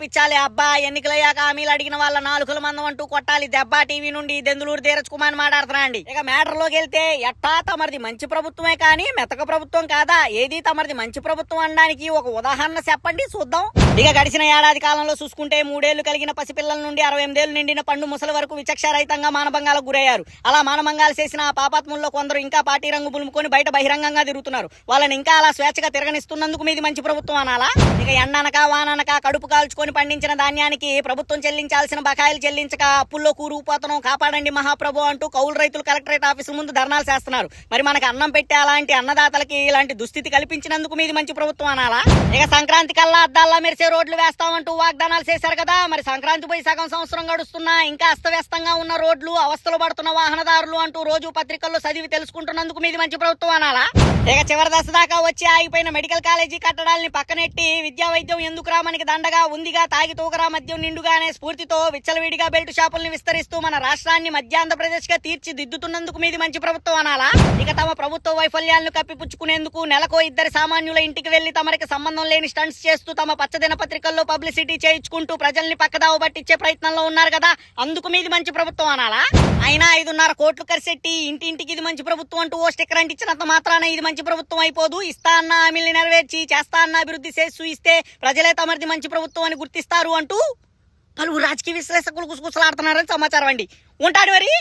పిచ్చాలి అబ్బా ఎన్నికలయ్యాక హామీలు అడిగిన వాళ్ళ నాలుగుల మందం అంటూ కొట్టాలి దెబ్బ టీవీ నుండి దెందులూరు ధీరజ్ కుమార్ మాట్లాడుతున్నా అండి. ఇక మ్యాటర్ లోకి వెళ్తే ఎట్టా తమరిది మంచి ప్రభుత్వమే కానీ మెతక ప్రభుత్వం కాదా, ఏది తమరిది మంచి ప్రభుత్వం అనడానికి ఒక ఉదాహరణ చెప్పండి చూద్దాం. ఇక గడిచిన ఏడాది కాలంలో చూసుకుంటే 3 ఏళ్లు కలిగిన పసిపిల్లల నుండి 68 ఏళ్లు నిండిన పండు ముసలి వరకు విచక్షరహితంగా మానభంగాలకు గురయ్యారు. అలా మానభంగాలు చేసిన ఆ పాపాత్ముల్లో కొందరు ఇంకా పార్టీ రంగు పులుముకొని బయట బహిరంగంగా తిరుగుతున్నారు. వాళ్ళని ఇంకా అలా స్వేచ్ఛగా తిరగనిస్తున్నందుకు మీది మంచి ప్రభుత్వం అనాలా? ఇక ఎండనక వాననక కడుపు కాల్చుకొని పండించిన ధాన్యానికి ప్రభుత్వం చెల్లించాల్సిన బకాయిలు చెల్లించక అప్పుల్లో కూరుకుపోతనం కాపాడండి మహాప్రభు అంటూ కౌలు రైతులు కలెక్టరేట్ ఆఫీసుల ముందు ధర్నాలు చేస్తున్నారు. మరి మనకు అన్నం పెట్టే అలాంటి అన్నదాతలకి ఇలాంటి దుస్థితి కల్పించినందుకు మీది మంచి ప్రభుత్వం అనాలా? ఇక సంక్రాంతి కల్లా అద్దాల్లా మెరిసే రోడ్లు వేస్తామంటూ వాగ్దానాలు చేశారు కదా, మరి సంక్రాంతి పోయి సగం సంవత్సరం గడుస్తున్నా ఇంకా అస్తవ్యస్తంగా ఉన్న రోడ్లు, అవస్థలు పడుతున్న వాహనదారులు అంటూ రోజు పత్రికల్లో చదివి తెలుసుకుంటున్నందుకు మీది మంచి ప్రభుత్వం అనాలా? ఇక చివరి దశ దాకా వచ్చి ఆగిపోయిన మెడికల్ కాలేజీ కట్టడాల్ని పక్కనెట్టి విద్యా వైద్యం ఎందుకురా మనకి దండగా ఉందిగా, తాగి తూకరా మద్యం నిండుగానే స్ఫూర్తితో విచ్చలవిడిగా బెల్ట్ షాపుల్ని విస్తరిస్తూ మన రాష్ట్రాన్ని మధ్యాంధ్రప్రదేశ్ గా తీర్చిదిద్దుతున్నందుకు మీది మంచి ప్రభుత్వం అనాలా? ఇక తమ ప్రభుత్వ వైఫల్యాలను కప్పిపుచ్చుకునేందుకు నెలకో 2 సామాన్యుల ఇంటికి వెళ్లి తమరికి సంబంధం లేని స్టంట్స్ చేస్తూ తమ పచ్చదిన పత్రికల్లో పబ్లిసిటీ చేయించుకుంటూ ప్రజల్ని పక్కదావ పట్టించే ప్రయత్నంలో ఉన్నారు కదా, అందుకు మీది మంచి ప్రభుత్వం అనాలా? అయినా 5.5 కోట్లు ఖర్చెట్టి ఇంటింటికి ఇది మంచి ప్రభుత్వం అంటూ ఓ స్టిక్కర్ అంటించినంత మాత్రాన ఇది మంచి ప్రభుత్వం అయిపోదు. ఇస్తా అన్న హామీల్ని నెరవేర్చి చేస్తా అన్న అభివృద్ధి చేస్తూ ఇస్తే ప్రజలే తమరిది మంచి ప్రభుత్వం అని గుర్తిస్తారు అంటూ పలువురు రాజకీయ విశ్లేషకులు గుసగుసలాడుతున్నారని సమాచారం అండి. ఉంటాడు మరి.